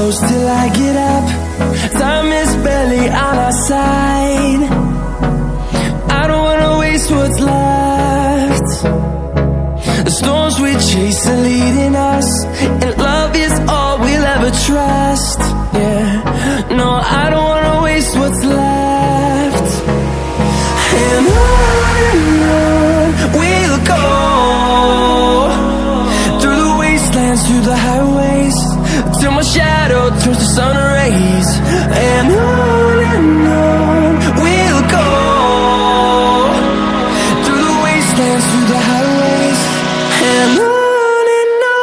close till I get up. Time is barely on our side. I don't wanna waste what's left. The storms we chase are leading us, and love is all we'll ever trust. Yeah, no, I don't wanna waste what's left. And on we'll go, through the wastelands, through the highways, till my shadow turns to sun rays. And on we'll go, through the wastelands, through the highways, and on we'll go.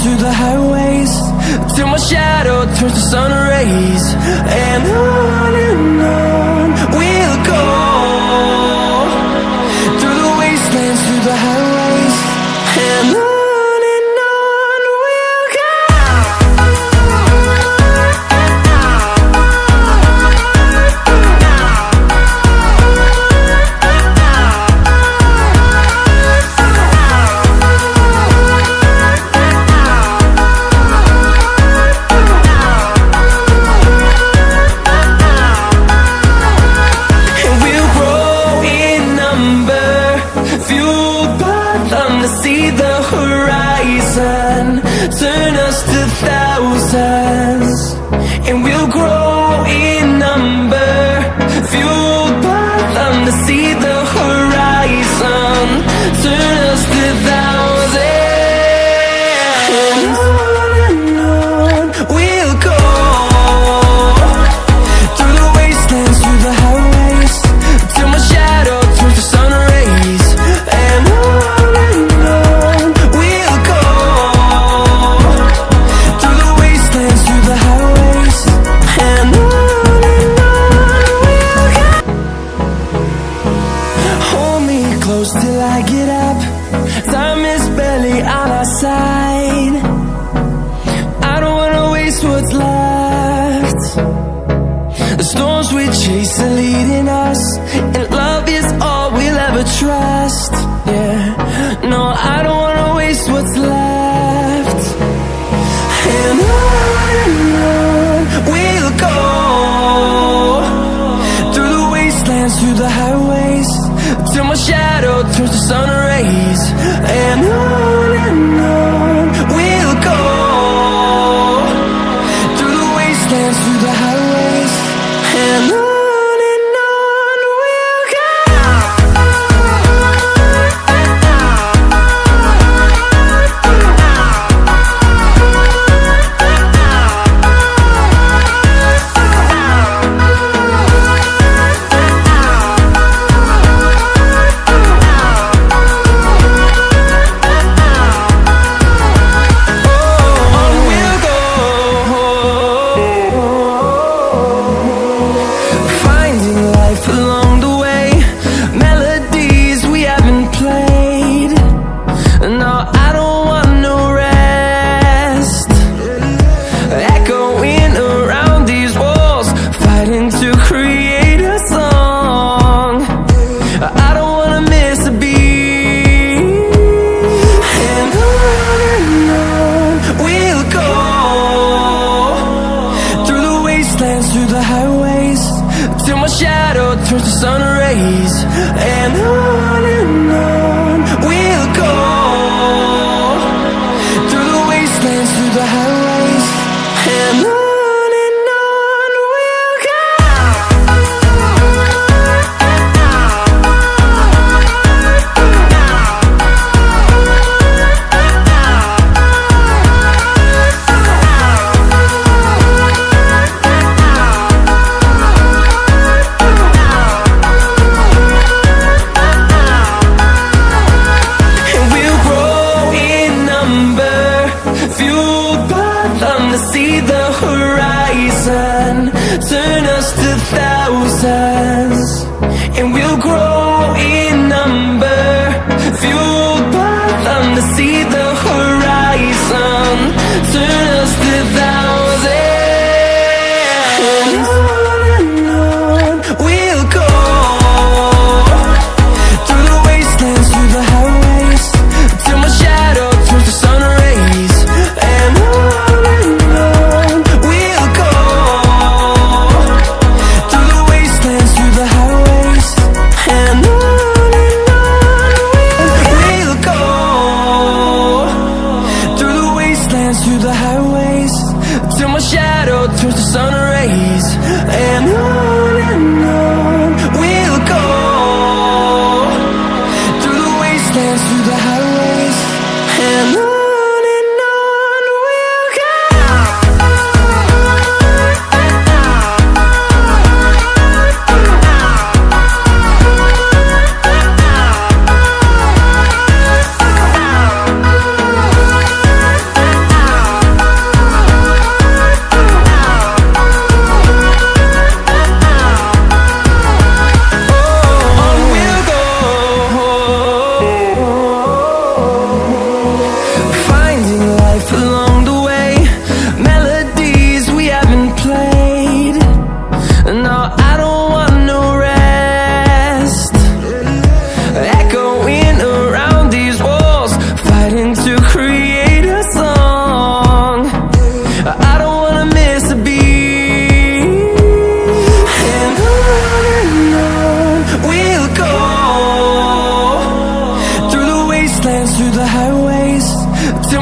Through the highways, till my shadow turns to sun rays. And on we'll go, through the wastelands, through the highways, and on we'll go. See the horizon, turn us to thousands, and we'll grow in number, fueled by them to see the horizon, turn us to thousands. And on we'll go, through the wastelands, through the highways, till my shadow turns to sun rays. And close till I get up. Time is barely on our side. I don't wanna waste what's left. The storms we chase are leading us, and love is all we'll ever trust. Yeah, no, I don't wanna waste what's left. And on we'll go, through the wastelands, through the highways, till my shadow turns to sun rays. And on we'll go, through the wastelands, through the highways, and on we'll go.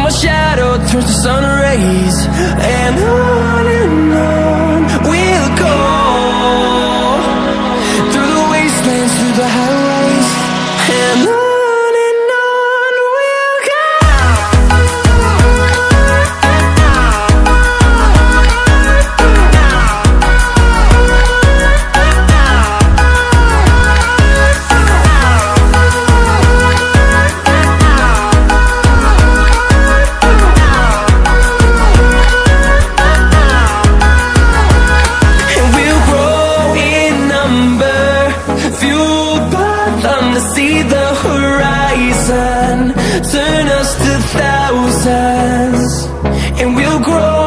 our shadow turns to sun rays, and on we'll go, through the wastelands, through the highways, and on we'll go. See the horizon turn us to thousands, and we'll grow